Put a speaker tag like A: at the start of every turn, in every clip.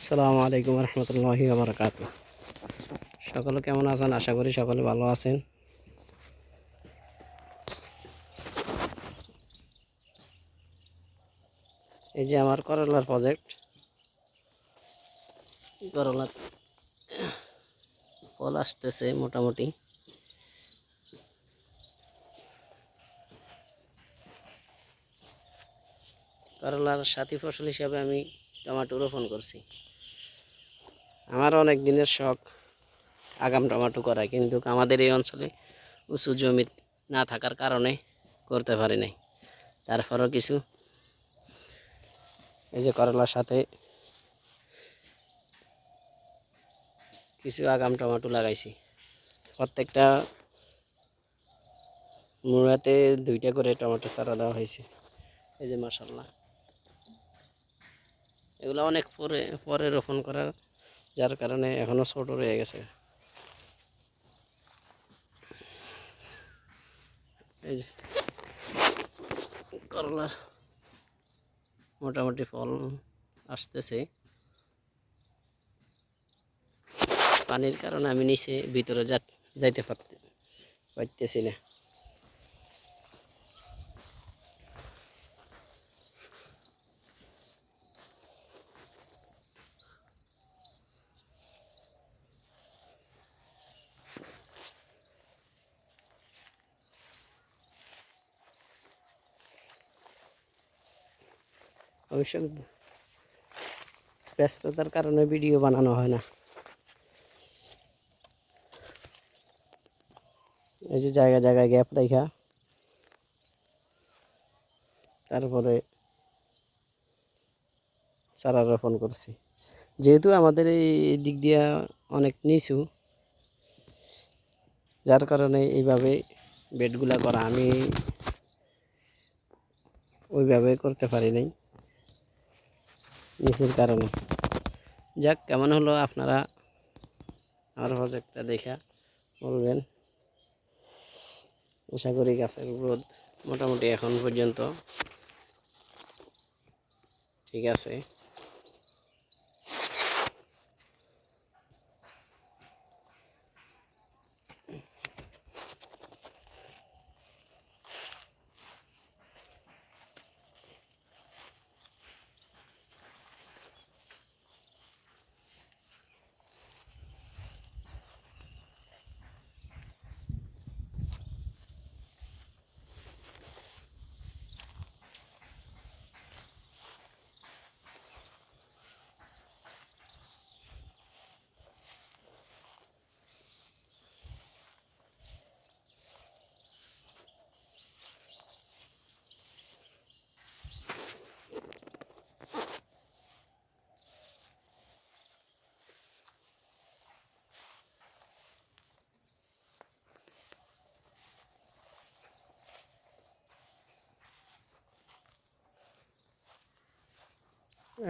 A: আসসালামু আলাইকুম রহমতুল্লাহি ওয়া বারাকাতুহু। সকলে কেমন আছেন? আশা করি সকলে ভালো আছেন। এই যে আমার করলার প্রজেক্ট, করলার ফল আসতেছে মোটামুটি। করলার সাথী ফসল হিসাবে আমি টমেটো রোপণ করছি। আমার অনেক দিনের শখ আগাম টমেটো করা, কিন্তু আমাদের এই অঞ্চলে উঁচু জমি না থাকার কারণে করতে পারি নাই। তারপরও এই যে করলার সাথে কিছু আগাম টমেটো লাগাইছি। প্রত্যেকটা মুড়াতে 2টা করে টমেটো চারা দেওয়া হয়েছে। এই যে মাশাআল্লাহ, এগুলো অনেক পরে পরে রোপণ করা, যার কারণে এখনো ছোট রয়ে গেছে। এই যে করলার মোটামুটি ফল আসতেছে। পানির কারণে আমি নিচে ভিতরে যাইতে পারতেছি না। অবশ্য ব্যস্ততার কারণে ভিডিও বানানো হয় না। এই যে জায়গায় জায়গায় গ্যাপ রাখা, তারপরে চারা রোপণ করছি। যেহেতু আমাদের এই দিক দিয়া অনেক নিচু, যার কারণে এইভাবে বেডগুলা করা, আমি ওইভাবে করতে পারি নাই নিচের কারণে। যাক, কেমন হলো আপনারা আমার প্রজেক্টটা দেখা বলবেন। আশা করি গাছের গ্রোথ মোটামুটি এখন পর্যন্ত ঠিক আছে।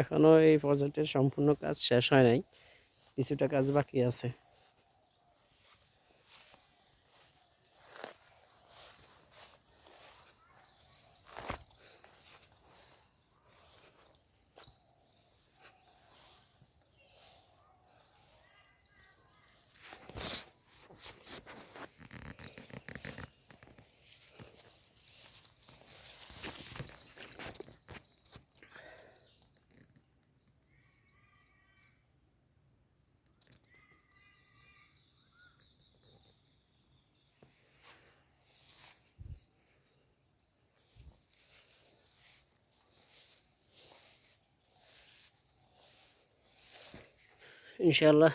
A: এখনো এই প্রজেক্টের সম্পূর্ণ কাজ শেষ হয় নাই, কিছুটা কাজ বাকি আছে। ইনশাআল্লাহ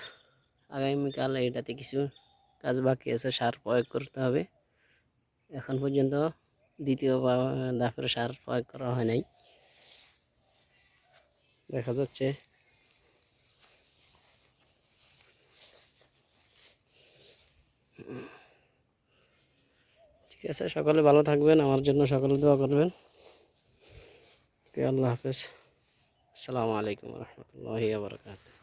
A: আগামীকাল এটাতে কিছু কাজ বাকি আছে, সার প্রয়োগ করতে হবে। এখন পর্যন্ত দ্বিতীয় ধাপের সার প্রয়োগ করা হয় নাই। দেখা যাচ্ছে ঠিক আছে। সকলে ভালো থাকবেন, আমার জন্য সকলে দোয়া করবেন। আল্লাহ হাফেজ। আসসালামু আলাইকুম রহমতুল্লাহি ওয়া বারাকাতুহু।